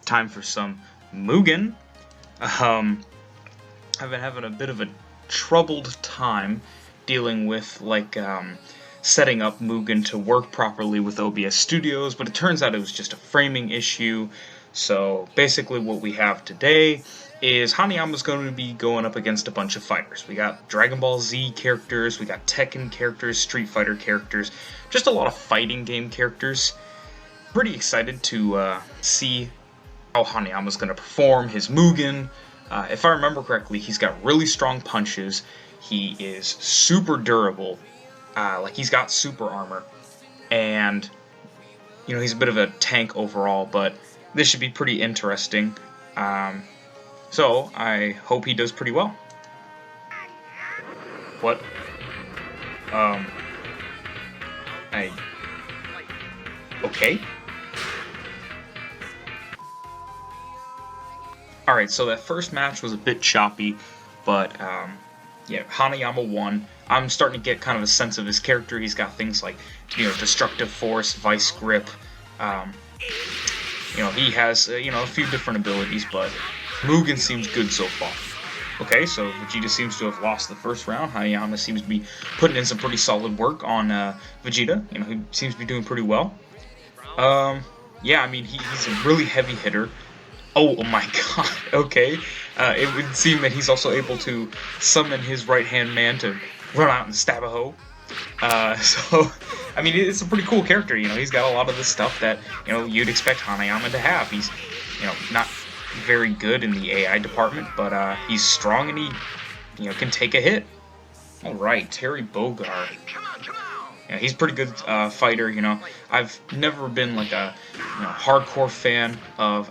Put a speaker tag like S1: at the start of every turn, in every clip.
S1: time for some MUGEN. I've been having a bit of a troubled time dealing with, like, setting up MUGEN to work properly with OBS Studios, but it turns out it was just a framing issue. So basically what we have today is Hanayama's going to be going up against a bunch of fighters. We got Dragon Ball Z characters, we got Tekken characters, Street Fighter characters, just a lot of fighting game characters. Pretty excited to see how Hanayama's going to perform his MUGEN. If I remember correctly, he's got really strong punches, he is super durable, like he's got super armor, and you know, he's a bit of a tank overall, but this should be pretty interesting. So I hope he does pretty well. What? Okay. Alright, so that first match was a bit choppy, but yeah, Hanayama won. I'm starting to get kind of a sense of his character. He's got things like, you know, Destructive Force, Vice Grip. You know, he has, you know, a few different abilities, but MUGEN seems good so far. Okay, so Vegeta seems to have lost the first round. Hanayama seems to be putting in some pretty solid work on Vegeta. You know, he seems to be doing pretty well. Yeah, I mean, he's a really heavy hitter. Oh my god, okay. It would seem that he's also able to summon his right-hand man to run out and stab a hoe. So, I mean, it's a pretty cool character, you know, he's got a lot of the stuff that, you know, you'd expect Hanayama to have. He's, you know, not very good in the AI department, but, he's strong and he, you know, can take a hit. Alright, Terry Bogard. Yeah, he's a pretty good fighter, you know. I've never been like a hardcore fan of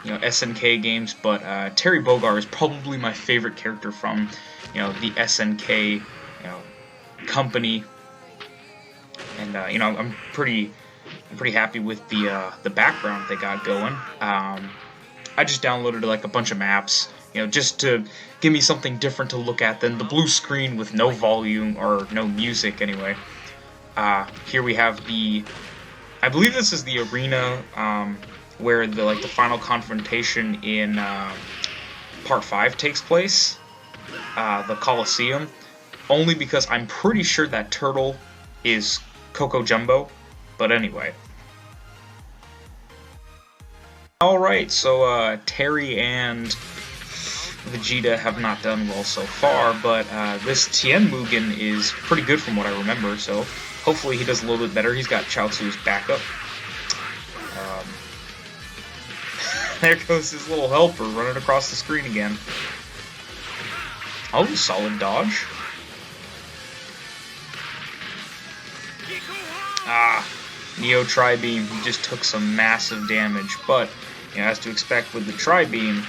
S1: you know, SNK games, but Terry Bogard is probably my favorite character from, you know, the SNK, you know, company. And you know, I'm pretty happy with the background they got going. I just downloaded like a bunch of maps, you know, just to give me something different to look at than the blue screen with no volume or no music anyway. Here we have I believe this is the arena where the final confrontation in Part 5 takes place, the Coliseum, only because I'm pretty sure that turtle is Coco Jumbo, but anyway. Alright, so Terry and Vegeta have not done well so far, but this Tien MUGEN is pretty good from what I remember, so hopefully he does a little bit better. He's got Chaozu's backup. There goes his little helper running across the screen again. Oh, solid dodge. Neo Tri-Beam, he just took some massive damage, but, you know, as to expect with the Tri-Beam,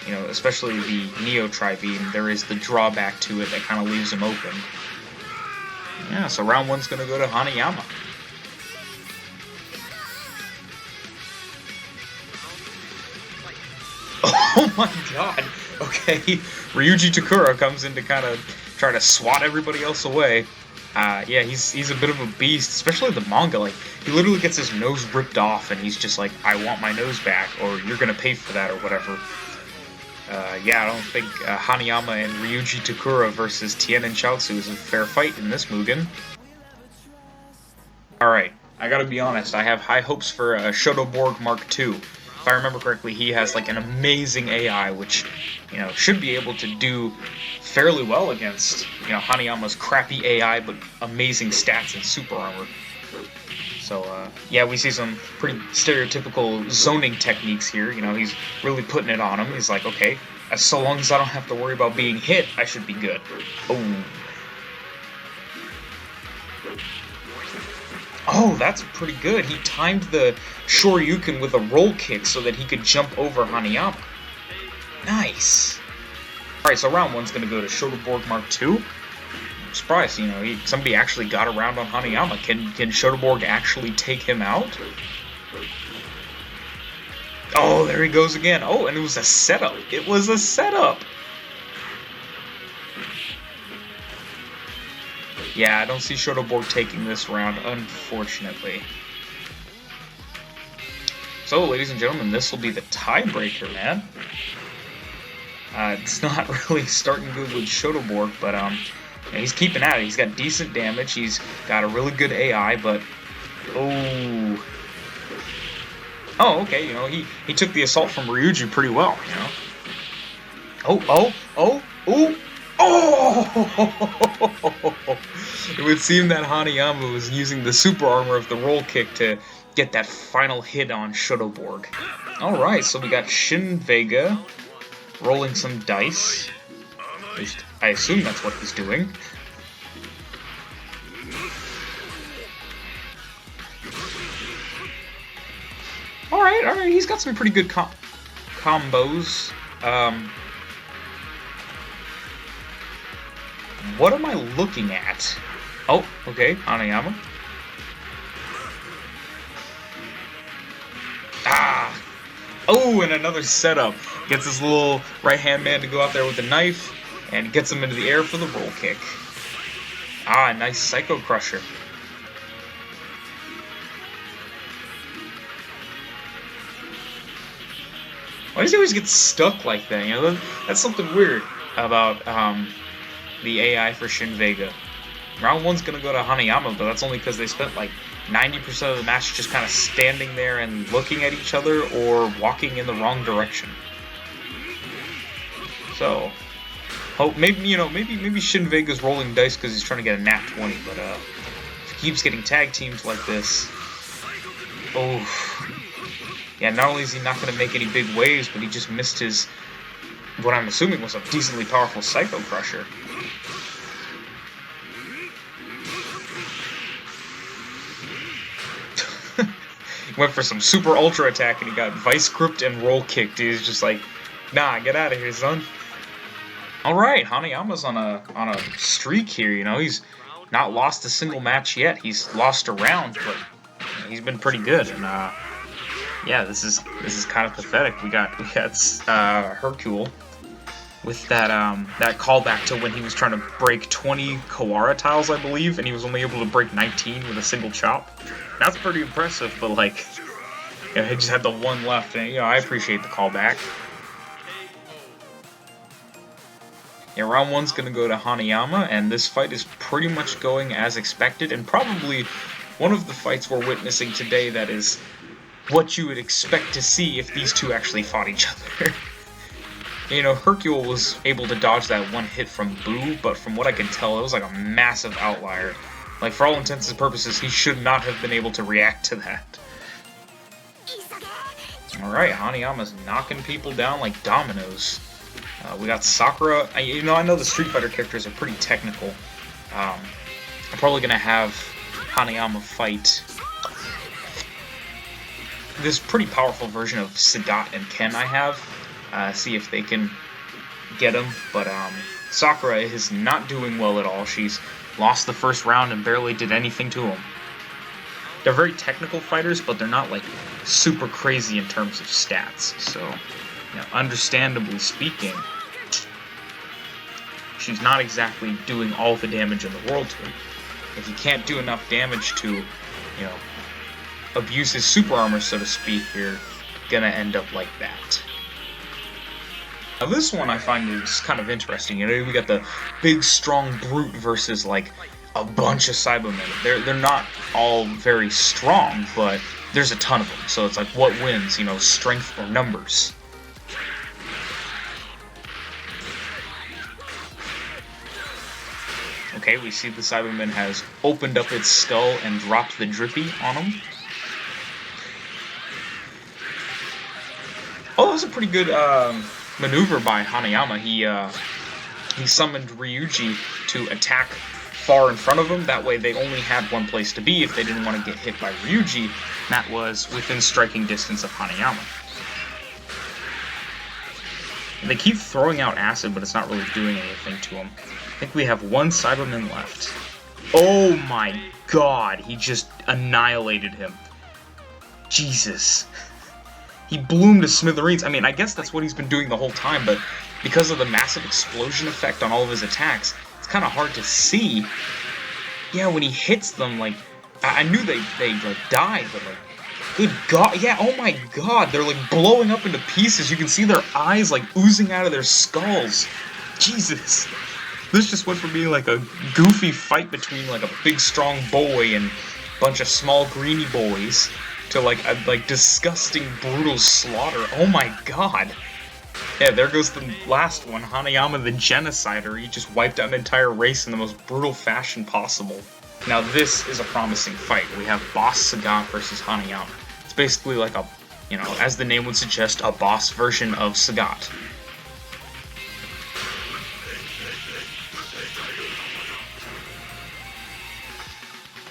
S1: you know, especially the Neo Tri-Beam, there is the drawback to it that kind of leaves him open. Yeah, so round one's gonna go to Hanayama. Oh my god! Okay, Ryuji Takura comes in to kind of try to swat everybody else away. Yeah, he's a bit of a beast, especially the manga. Like, he literally gets his nose ripped off, and he's just like, I want my nose back, or you're gonna pay for that, or whatever. Yeah, I don't think Hanayama and Ryuji Takura versus Tien and Chaozu is a fair fight in this MUGEN. Alright, I gotta be honest, I have high hopes for Shotoborg Mark II. If I remember correctly, he has like an amazing AI, which, you know, should be able to do fairly well against, you know, Hanayama's crappy AI, but amazing stats and super armor. So, yeah, we see some pretty stereotypical zoning techniques here. You know, he's really putting it on him. He's like, okay, so long as I don't have to worry about being hit, I should be good. Oh, that's pretty good. He timed the Shoryuken with a roll kick so that he could jump over Hanayama. Nice. Alright, so round one's going to go to Shotoborg Mark II. I'm surprised, you know, somebody actually got around on Hanayama. Can Shotoborg actually take him out? Oh, there he goes again. Oh, and it was a setup. It was a setup. Yeah, I don't see Shotoborg taking this round, unfortunately. So, ladies and gentlemen, this will be the tiebreaker, man. It's not really starting good with Shotoborg, but yeah, he's keeping at it. He's got decent damage. He's got a really good AI, but oh, okay. You know, he took the assault from Ryuji pretty well. You know. Oh! It would seem that Hanayama was using the super armor of the roll kick to get that final hit on Shotoborg. Alright, so we got Shin Vega rolling some dice. At least, I assume that's what he's doing. Alright, he's got some pretty good combos. What am I looking at? Oh, okay, Hanayama. Oh, and another setup. Gets his little right-hand man to go out there with a knife, and gets him into the air for the roll kick. Nice Psycho Crusher. Why does he always get stuck like that? You know, that's something weird about the AI for Shin Vega. Round 1's gonna go to Hanayama, but that's only because they spent like 90% of the match just kind of standing there and looking at each other or walking in the wrong direction. So, maybe Shin Vega's rolling dice because he's trying to get a nat 20, but if he keeps getting tag teams like this, yeah, not only is he not going to make any big waves, but he just missed his, what I'm assuming was a decently powerful Psycho Crusher. Went for some super ultra attack and he got vice gripped and roll kicked. He's just like, nah, get out of here, son. Alright, Hanayama's on a streak here, you know, he's not lost a single match yet. He's lost a round, but he's been pretty good, and yeah, this is kind of pathetic. We got Hercule with that callback to when he was trying to break 20 Kawara tiles, I believe, and he was only able to break 19 with a single chop. That's pretty impressive, but like, yeah, he just had the one left, and you know, I appreciate the callback. Yeah, round 1's gonna go to Hanayama, and this fight is pretty much going as expected, and probably one of the fights we're witnessing today that is what you would expect to see if these two actually fought each other. You know, Hercule was able to dodge that one hit from Boo, but from what I can tell, it was like a massive outlier. Like, for all intents and purposes, he should not have been able to react to that. Alright, Hanayama's knocking people down like dominoes. We got Sakura. You know, I know the Street Fighter characters are pretty technical. I'm probably going to have Hanayama fight this pretty powerful version of Sagat and Ken I have. See if they can get him. But Sakura is not doing well at all. She's lost the first round and barely did anything to him. They're very technical fighters, but they're not like super crazy in terms of stats. So, you know, understandably speaking, she's not exactly doing all the damage in the world to him. If you can't do enough damage to, you know, abuse his super armor, so to speak, you're gonna end up like that. Now this one I find is kind of interesting. You know, we got the big, strong brute versus like a bunch of Cybermen. They're not all very strong, but there's a ton of them. So it's like, what wins? You know, strength or numbers? Okay, we see the Cyberman has opened up its skull and dropped the drippy on him. Oh, that was a pretty good maneuver by Hanayama. He summoned Ryuji to attack far in front of him. That way they only had one place to be if they didn't want to get hit by Ryuji. That was within striking distance of Hanayama. They keep throwing out acid, but it's not really doing anything to him. I think we have one Cyberman left. Oh my god, he just annihilated him. Jesus. He blew him to smithereens. I mean, I guess that's what he's been doing the whole time, but because of the massive explosion effect on all of his attacks, it's kind of hard to see. Yeah, when he hits them, like, I knew they like, died, but, like, Good God, yeah, oh my God, they're like blowing up into pieces. You can see their eyes like oozing out of their skulls. Jesus. This just went from being like a goofy fight between like a big strong boy and a bunch of small greeny boys to like a disgusting brutal slaughter. Oh my God. Yeah, there goes the last one, Hanayama the Genocider. He just wiped out an entire race in the most brutal fashion possible. Now this is a promising fight. We have Boss Sagat versus Hanayama. It's basically like a, you know, as the name would suggest, a boss version of Sagat.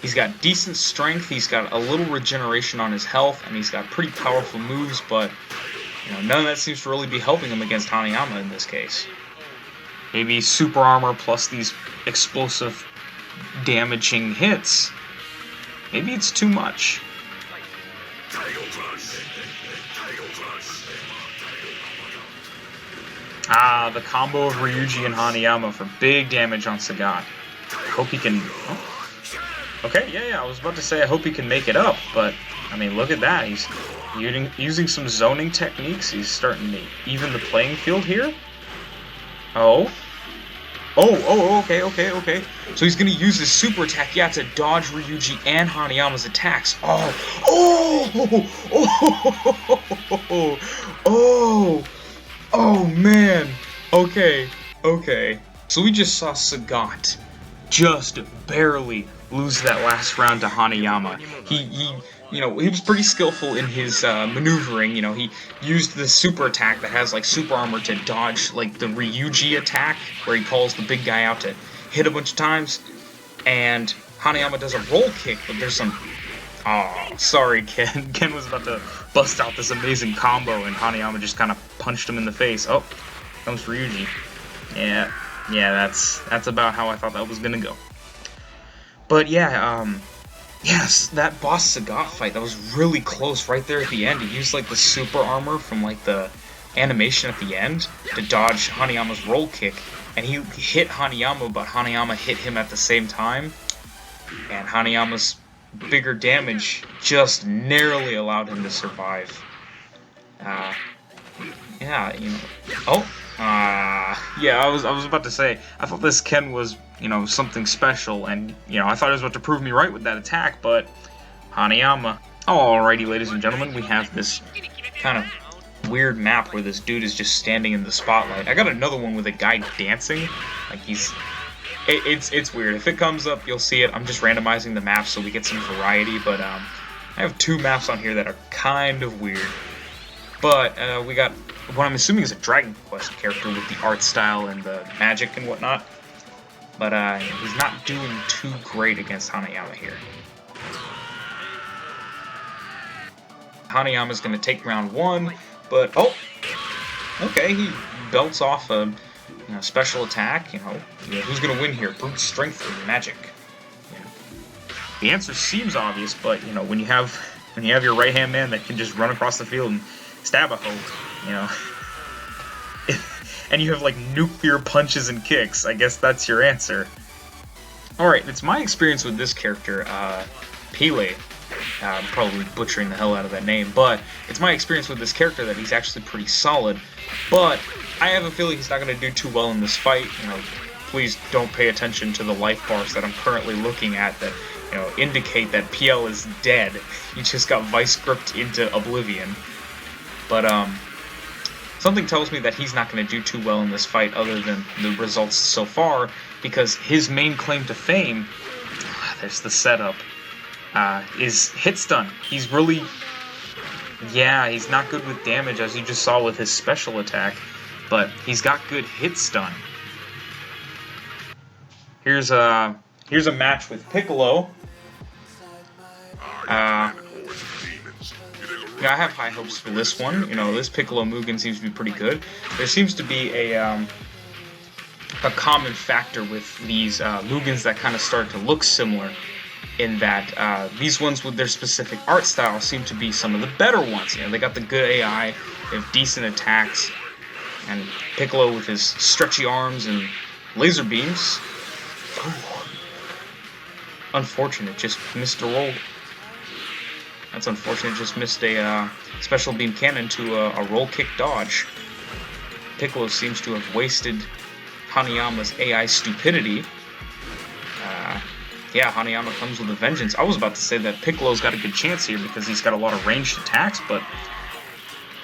S1: He's got decent strength, he's got a little regeneration on his health, and he's got pretty powerful moves, but you know, none of that seems to really be helping him against Hanayama in this case. Maybe super armor plus these explosive, damaging hits. Maybe it's too much. Ah, the combo of Ryuji and Hanayama for big damage on Sagat. I hope he can... Oh. Okay, yeah, I was about to say I hope he can make it up, but, I mean, look at that. He's using some zoning techniques. He's starting to even the playing field here. Oh, okay. So he's going to use his super attack, yeah, to dodge Ryuji and Hanayama's attacks. Oh, man. Okay. So we just saw Sagat just barely lose that last round to Hanayama. He was pretty skillful in his maneuvering. You know, he used the super attack that has like super armor to dodge like the Ryuji attack, where he calls the big guy out to hit a bunch of times. And Hanayama does a roll kick, but there's some... Oh, sorry, Ken. Ken was about to bust out this amazing combo, and Hanayama just kind of punched him in the face. Oh, comes Ryuji. Yeah, that's about how I thought that was gonna go. But yeah, yes, that Boss Sagat fight, that was really close right there at the end. He used like the super armor from like the animation at the end to dodge Hanayama's roll kick, and he hit Hanayama, but Hanayama hit him at the same time, and Hanayama's bigger damage just narrowly allowed him to survive. Yeah, you know. Oh. Yeah, I was about to say, I thought this Ken was, you know, something special, and, you know, I thought he was about to prove me right with that attack, but Hanayama. Alrighty, ladies and gentlemen, we have this kind of weird map where this dude is just standing in the spotlight. I got another one with a guy dancing, like it's weird. If it comes up, you'll see it. I'm just randomizing the maps so we get some variety, but, I have two maps on here that are kind of weird. But, we got what I'm assuming is a Dragon Quest character with the art style and the magic and whatnot. But he's not doing too great against Hanayama here. Hanayama's going to take round one, but oh, okay, he belts off a special attack. You know, who's going to win here? Brute strength or magic? Yeah. The answer seems obvious, but you know, when you have your right hand man that can just run across the field and stab a hoe, you know, and you have like nuclear punches and kicks, I guess that's your answer. Alright, it's my experience with this character, Pele. I'm probably butchering the hell out of that name, but it's my experience with this character that he's actually pretty solid, but I have a feeling he's not going to do too well in this fight. You know, please don't pay attention to the life bars that I'm currently looking at that, you know, indicate that PL is dead. He just got vice gripped into oblivion. But, something tells me that he's not going to do too well in this fight other than the results so far, because his main claim to fame, there's the setup, is hit stun. He's really, yeah, he's not good with damage, as you just saw with his special attack, but he's got good hit stun. Here's a match with Piccolo. Yeah, I have high hopes for this one. You know, this Piccolo Mugen seems to be pretty good. There seems to be a common factor with these Mugens that kind of start to look similar, in that these ones with their specific art style seem to be some of the better ones. You know, they got the good AI, they have decent attacks, and Piccolo with his stretchy arms and laser beams. Ooh. Unfortunate, just missed a roll. That's unfortunate. Just missed a special beam cannon to a roll kick dodge. Piccolo seems to have wasted Hanayama's AI stupidity. Yeah, Hanayama comes with a vengeance. I was about to say that Piccolo's got a good chance here because he's got a lot of ranged attacks, but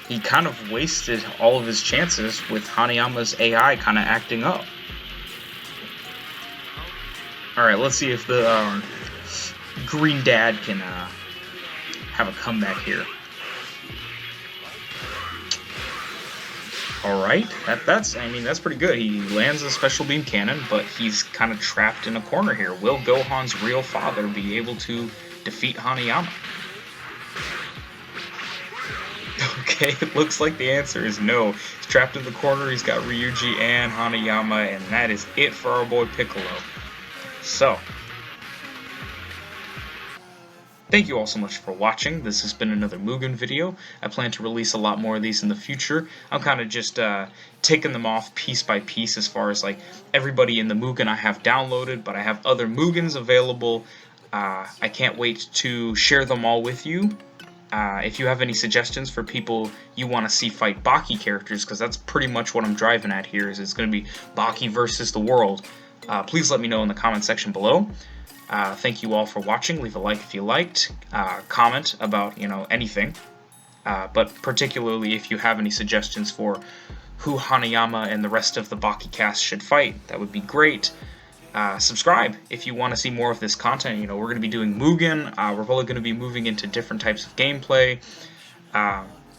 S1: he kind of wasted all of his chances with Hanayama's AI kind of acting up. Alright, let's see if the Green Dad can have a comeback here. Alright, that's pretty good. He lands a special beam cannon, but he's kind of trapped in a corner here. Will Gohan's real father be able to defeat Hanayama? Okay, it looks like the answer is no. He's trapped in the corner, he's got Ryuji and Hanayama, and that is it for our boy Piccolo. So, thank you all so much for watching. This has been another Mugen video. I plan to release a lot more of these in the future. I'm kind of just taking them off piece by piece as far as like everybody in the Mugen I have downloaded, but I have other Mugens available. I can't wait to share them all with you. If you have any suggestions for people you want to see fight Baki characters, because that's pretty much what I'm driving at here, is it's going to be Baki versus the world. Please let me know in the comment section below. Thank you all for watching. Leave a like if you liked. Comment about, anything. But particularly if you have any suggestions for who Hanayama and the rest of the Baki cast should fight, that would be great. Subscribe if you want to see more of this content. We're going to be doing Mugen. We're probably going to be moving into different types of gameplay.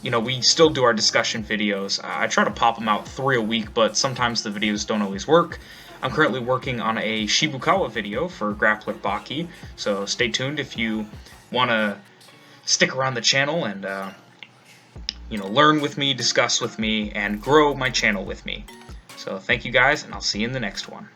S1: We still do our discussion videos. I try to pop them out 3 a week, but sometimes the videos don't always work. I'm currently working on a Shibukawa video for Grappler Baki, so stay tuned if you want to stick around the channel and, learn with me, discuss with me, and grow my channel with me. So thank you guys, and I'll see you in the next one.